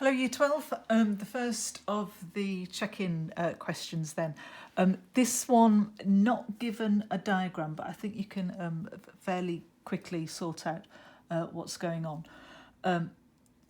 Hello, Year 12. The first of the check-in questions then. This one, not given a diagram, but I think you can fairly quickly sort out what's going on.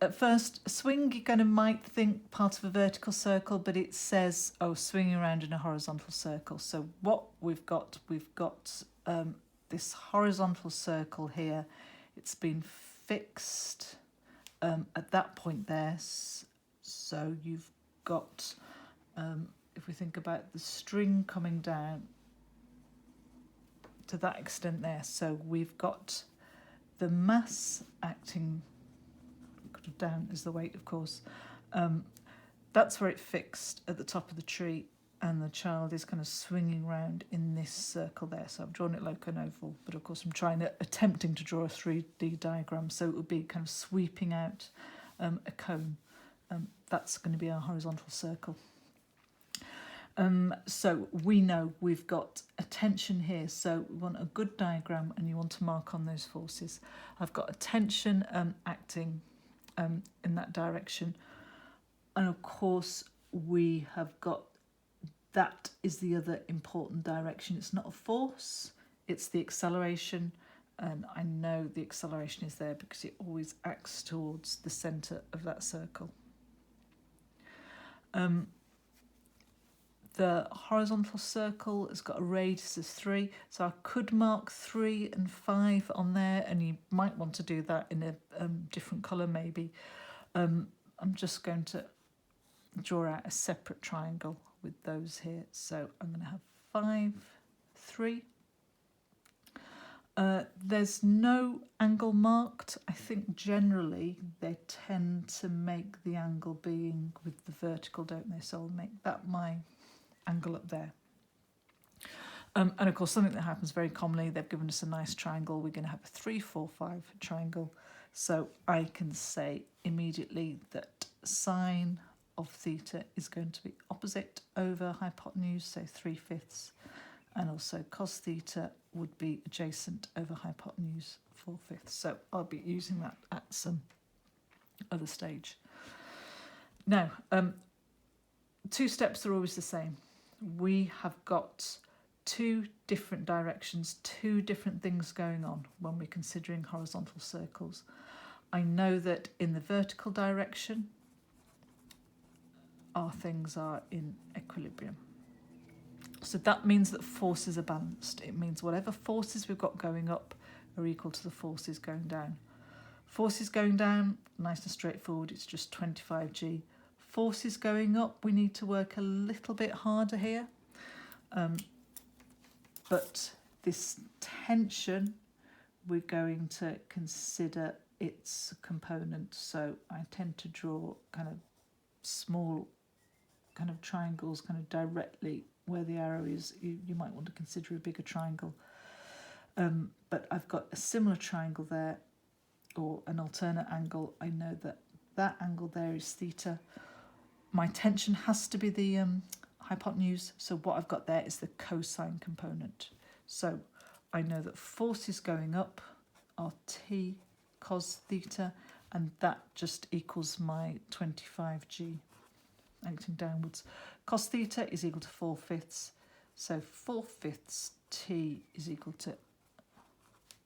At first, swing, you're going to might think part of a vertical circle, but it says, oh, swinging around in a horizontal circle. So what we've got this horizontal circle here. It's been fixed at that point there. So you've got, if we think about the string coming down to that extent there, so we've got the mass acting down is the weight, of course. That's where it fixed at the top of the tree, and the child is kind of swinging around in this circle there. So I've drawn it like an oval, but of course I'm attempting to draw a 3D diagram, so it would be kind of sweeping out a cone. That's going to be our horizontal circle. So we know we've got a tension here, so we want a good diagram and you want to mark on those forces. I've got a tension acting in that direction, and of course we have got, that is the other important direction. It's not a force, it's the acceleration, and I know the acceleration is there because it always acts towards the centre of that circle. The horizontal circle has got a radius of 3, so I could mark 3 and 5 on there, and you might want to do that in a different colour maybe. I'm just going to draw out a separate triangle with those here. So I'm going to have 5, 3. There's no angle marked. I think generally they tend to make the angle being with the vertical, don't they? So I'll make that my angle up there. And of course, something that happens very commonly, they've given us a nice triangle. We're going to have a 3, 4, 5 triangle. So I can say immediately that sine of theta is going to be opposite over hypotenuse, so 3/5, and also cos theta would be adjacent over hypotenuse, 4/5. So I'll be using that at some other stage. Now, 2 steps are always the same. We have got 2 different directions, 2 different things going on when we're considering horizontal circles. I know that in the vertical direction, our things are in equilibrium. So that means that forces are balanced. It means whatever forces we've got going up are equal to the forces going down. Forces going down, nice and straightforward, it's just 25G. Forces going up, we need to work a little bit harder here. But this tension, we're going to consider its component. So I tend to draw kind of small kind of triangles kind of directly where the arrow is. You might want to consider a bigger triangle. But I've got a similar triangle there, or an alternate angle. I know that that angle there is theta. My tension has to be the hypotenuse, so what I've got there is the cosine component. So I know that forces going up are T cos theta, and that just equals my 25G acting downwards. Cos theta is equal to 4/5, so 4/5 T is equal to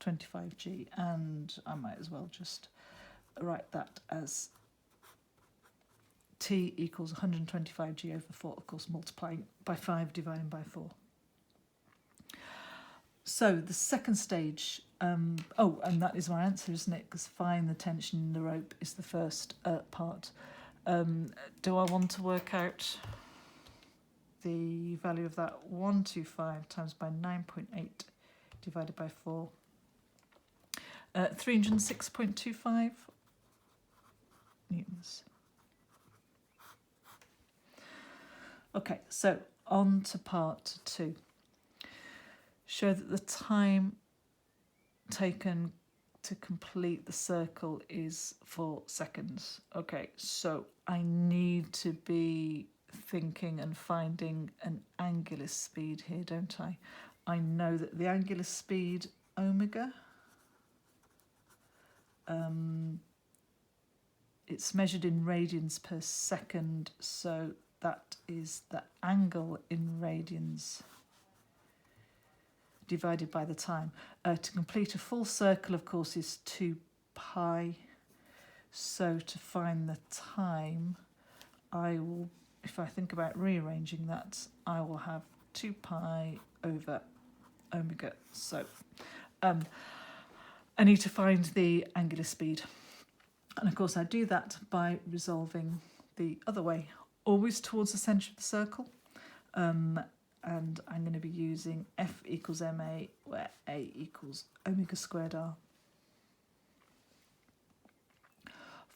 25G, and I might as well just write that as T equals 125G over 4, of course multiplying by 5, dividing by 4. So the second stage, and that is my answer, isn't it? Because find the tension in the rope is the first part. Do I want to work out the value of that? 125 times by 9.8 divided by 4. 306.25 newtons. Okay, so on to part 2. Show that the time taken to complete the circle is 4 seconds. Okay, so I need to be thinking and finding an angular speed here, don't I? I know that the angular speed, omega, it's measured in radians per second, so that is the angle in radians divided by the time. To complete a full circle, of course, is 2 pi. So to find the time, I will, if I think about rearranging that, I will have 2 pi over omega. So I need to find the angular speed. And of course I do that by resolving the other way, always towards the centre of the circle. And I'm going to be using F equals ma, where A equals omega squared r.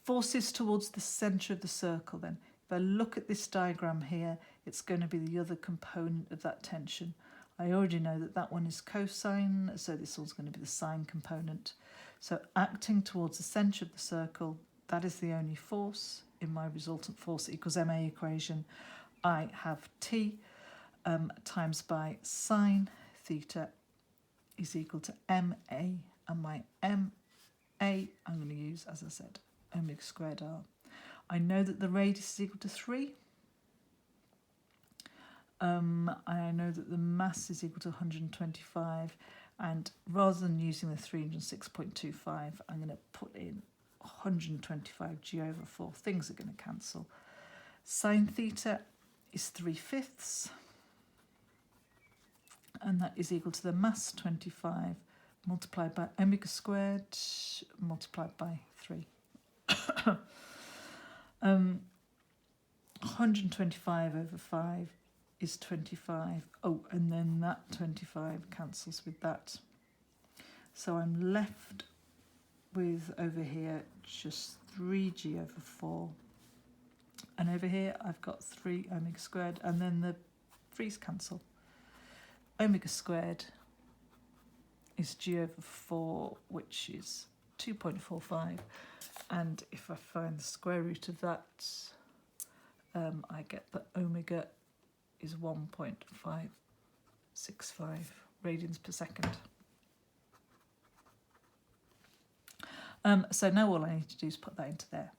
Forces towards the centre of the circle then. If I look at this diagram here, it's going to be the other component of that tension. I already know that that one is cosine, so this one's going to be the sine component. So acting towards the centre of the circle, that is the only force in my resultant force equals ma equation. I have T times by sine theta is equal to ma, and my ma I'm going to use, as I said, omega squared r. I know that the radius is equal to 3. I know that the mass is equal to 125, and rather than using the 306.25, I'm going to put in 125 g over 4. Things are going to cancel. Sine theta is 3/5, and that is equal to the mass 25 multiplied by omega squared multiplied by 3. 125 over 5 is 25. Oh, and then that 25 cancels with that. So I'm left with over here just 3g over 4. And over here I've got 3 omega squared, and then the 3's cancel. Omega squared is g over 4, which is 2.45. And if I find the square root of that, I get that omega is 1.565 radians per second. So now all I need to do is put that into there.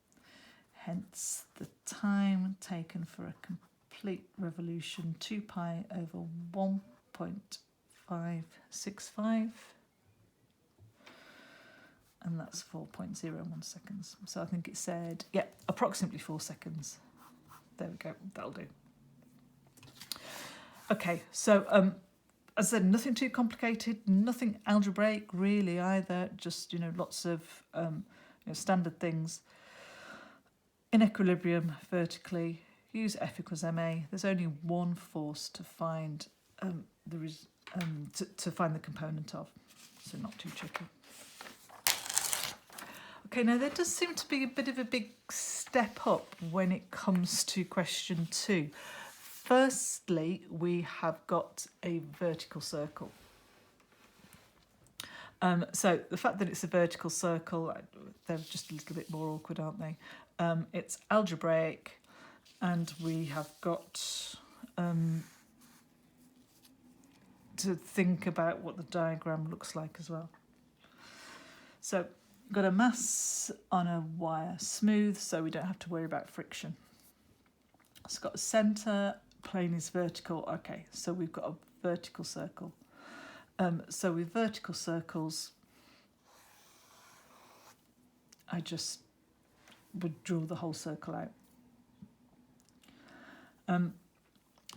Hence the time taken for a complete revolution, 2 pi over 1.565. And that's 4.01 seconds. So I think it said, yeah, approximately 4 seconds. There we go, that'll do. Okay, so as I said, nothing too complicated, nothing algebraic really either, just, lots of standard things. In equilibrium, vertically, use F equals ma. There's only one force to find to find the component of, so not too tricky. Okay, now there does seem to be a bit of a big step up when it comes to question 2. Firstly, we have got a vertical circle. So the fact that it's a vertical circle, they're just a little bit more awkward, aren't they? It's algebraic, and we have got to think about what the diagram looks like as well. So got a mass on a wire, smooth, so we don't have to worry about friction. It's got a centre, plane is vertical. Okay, so we've got a vertical circle. So with vertical circles, I just would draw the whole circle out.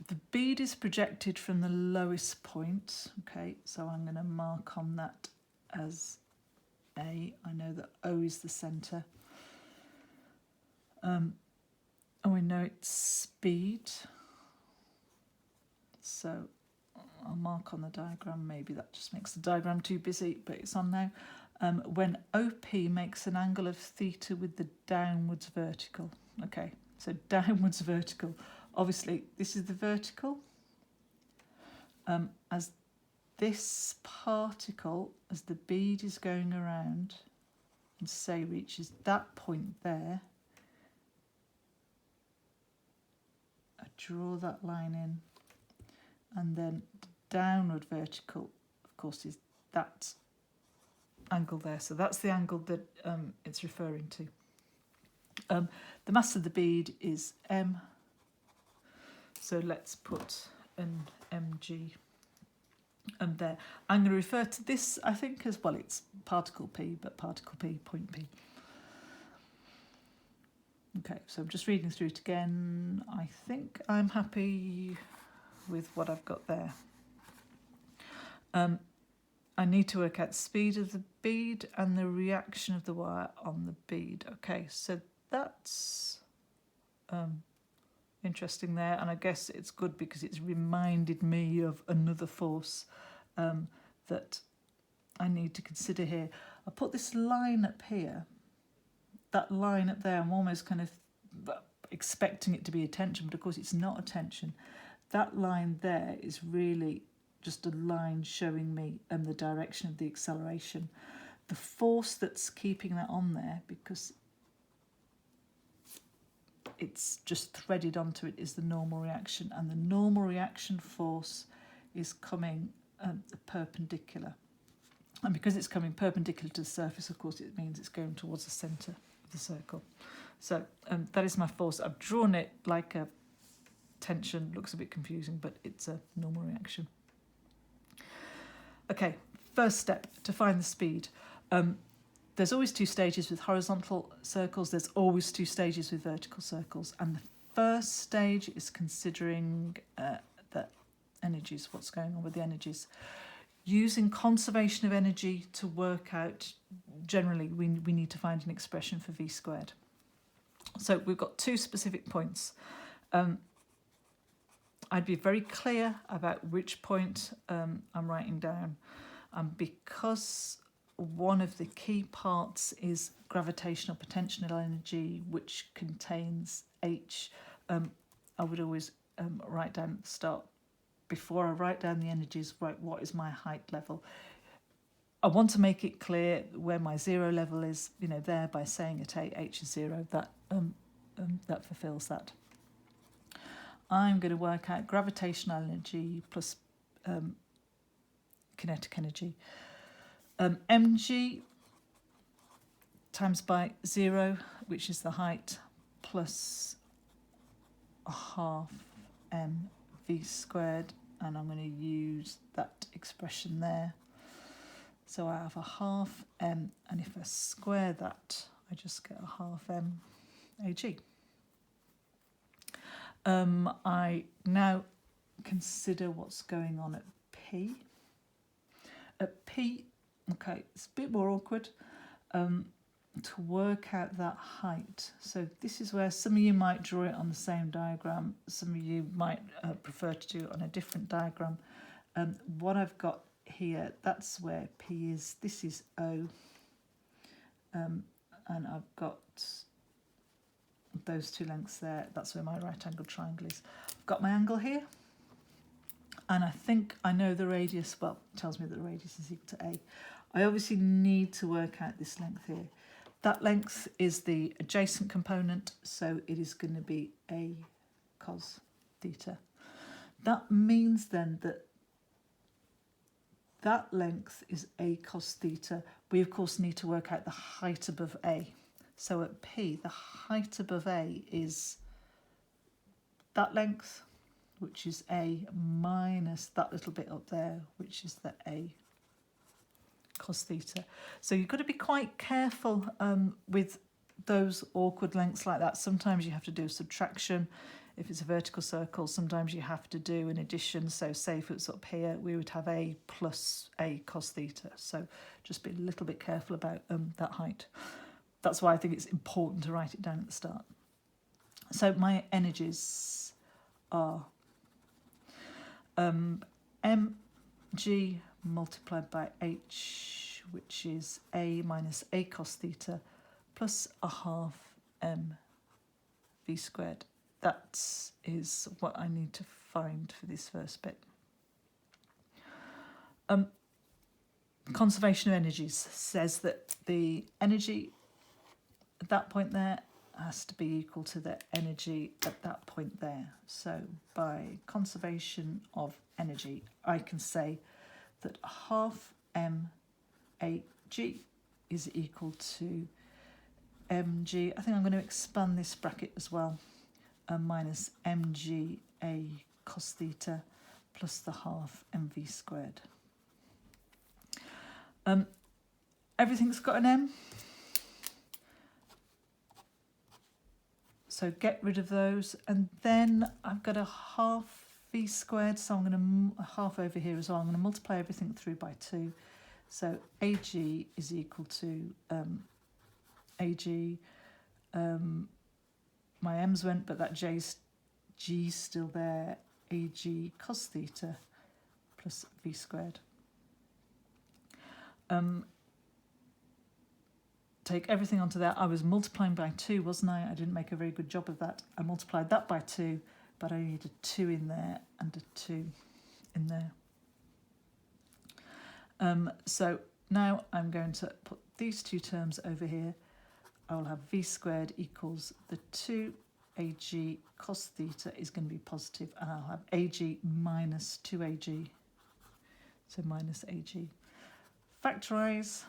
The bead is projected from the lowest point. Okay, so I'm going to mark on that as A. I know that O is the centre. And we know it's speed. So I'll mark on the diagram. Maybe that just makes the diagram too busy, but it's on now. When OP makes an angle of theta with the downwards vertical. Okay, so downwards vertical. Obviously, this is the vertical. As this particle, as the bead is going around and say reaches that point there, I draw that line in, and then the downward vertical, of course, is that angle there. So that's the angle that it's referring to. The mass of the bead is m, so let's put an mg there. I'm going to refer to this, I think, as, well, it's particle p, but particle p, point p. Okay, so I'm just reading through it again. I think I'm happy with what I've got there. I need to work out the speed of the bead and the reaction of the wire on the bead. Okay, so that's interesting there, and I guess it's good because it's reminded me of another force that I need to consider here. I put this line up here, that line up there, I'm almost kind of expecting it to be a tension, but of course it's not a tension. That line there is really just a line showing me the direction of the acceleration. The force that's keeping that on there, because it's just threaded onto it, is the normal reaction, and the normal reaction force is coming perpendicular. And because it's coming perpendicular to the surface, of course, it means it's going towards the centre of the circle. So that is my force. I've drawn it like a tension. Looks a bit confusing, but it's a normal reaction. Okay, first step, to find the speed. There's always two stages with horizontal circles. There's always two stages with vertical circles. And the first stage is considering the energies, what's going on with the energies. Using conservation of energy to work out, generally, we need to find an expression for v squared. So we've got two specific points. I'd be very clear about which point I'm writing down. Because one of the key parts is gravitational potential energy, which contains H, I would always write down at the start, before I write down the energies, write what is my height level. I want to make it clear where my zero level is, there, by saying at A, H is 0, that fulfills that. I'm going to work out gravitational energy plus kinetic energy. Mg times by 0, which is the height, plus a half mv squared, and I'm going to use that expression there. So I have a half m, and if I square that, I just get a half m ag. I now consider what's going on at P. At P, okay, it's a bit more awkward to work out that height. So this is where some of you might draw it on the same diagram, some of you might prefer to do it on a different diagram. What I've got here, that's where P is, this is O, and I've got those two lengths there, that's where my right angled triangle is. I've got my angle here, and I think I know the radius, well, it tells me that the radius is equal to A. I obviously need to work out this length here. That length is the adjacent component, so it is going to be A cos theta. That means then that that length is A cos theta. We, of course, need to work out the height above A. So at P, the height above A is that length, which is A, minus that little bit up there, which is the A cos theta. So you've got to be quite careful with those awkward lengths like that. Sometimes you have to do a subtraction. If it's a vertical circle, sometimes you have to do an addition. So say if it's up here, we would have A plus A cos theta. So just be a little bit careful about that height. That's why I think it's important to write it down at the start. So my energies are mg multiplied by h, which is A minus A cos theta, plus a half m v squared. That is what I need to find for this first bit. Conservation of energies says that the energy at that point there has to be equal to the energy at that point there. So by conservation of energy, I can say that half m Ag is equal to mg, I think I'm going to expand this bracket as well, minus mg a cos theta plus the half mv squared. Everything's got an m, so get rid of those, and then I've got a half v squared, so I'm going to half over here as well. I'm going to multiply everything through by 2, so ag is equal to ag, my m's went, but that g's still there, ag cos theta plus v squared. Take everything onto there. I was multiplying by 2, wasn't I? I didn't make a very good job of that. I multiplied that by 2, but I need a 2 in there and a 2 in there. So now I'm going to put these two terms over here. I will have v squared equals the 2ag cos theta is going to be positive, and I'll have ag minus 2ag, so minus ag. Factorise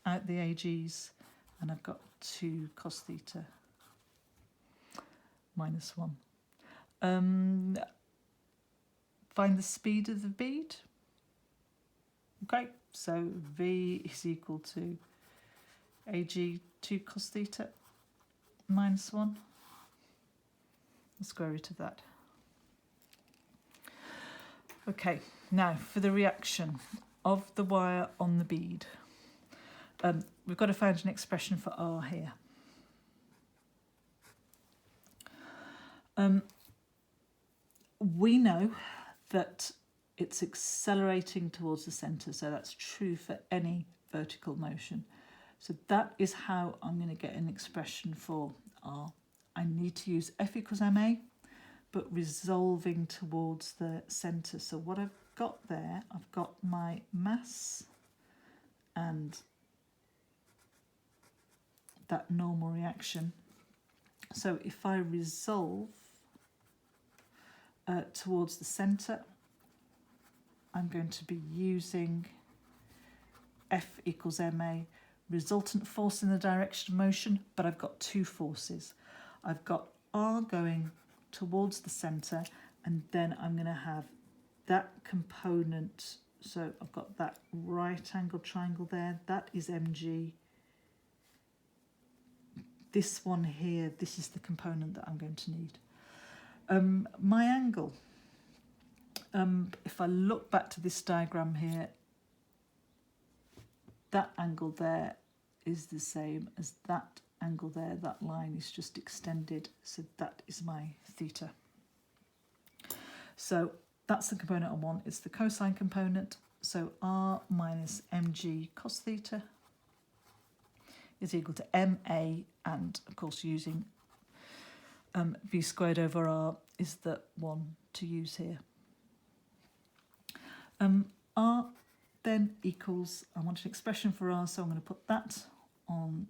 out the ags, and I've got 2 cos theta minus 1. Find the speed of the bead. Okay, so v is equal to ag 2 cos theta minus 1, the square root of that. Okay, now for the reaction of the wire on the bead. We've got to find an expression for R here. We know that it's accelerating towards the centre, so that's true for any vertical motion. So that is how I'm going to get an expression for R. I need to use F equals ma, but resolving towards the centre. So what I've got there, I've got my mass and that normal reaction. So if I resolve towards the centre, I'm going to be using F equals ma, resultant force in the direction of motion, but I've got 2 forces. I've got R going towards the centre, and then I'm going to have that component. So I've got that right angle triangle there, that is mg. This one here, this is the component that I'm going to need. My angle, if I look back to this diagram here, that angle there is the same as that angle there. That line is just extended, so that is my theta. So that's the component I want. It's the cosine component. So R minus mg cos theta is equal to ma, and of course using v squared over r is the one to use here. R then equals, I want an expression for r, so I'm going to put that on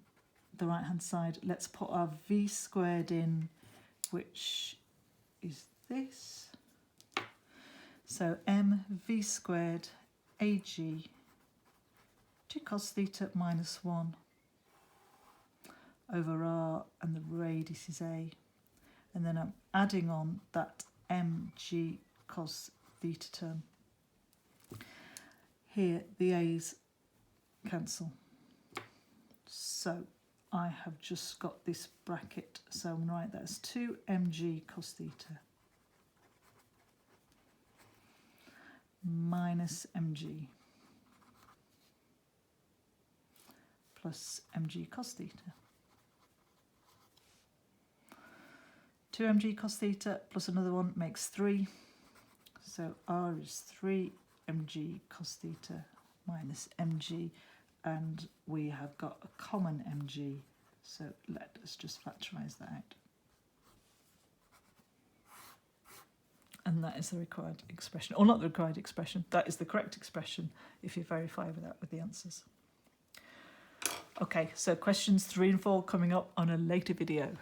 the right hand side. Let's put our v squared in, which is this. So m v squared ag 2 cos theta minus 1 over r, and the radius is a, and then I'm adding on that mg cos theta term. Here the a's cancel, so I have just got this bracket, so I'm going to write that as 2 mg cos theta minus mg plus mg cos theta. 2 mg cos theta plus another one makes 3. So r is 3 mg cos theta minus mg, and we have got a common mg. So let us just factorise that out. And that is the required expression, or not the required expression, that is the correct expression if you verify that with the answers. Okay, so questions 3 and 4 coming up on a later video.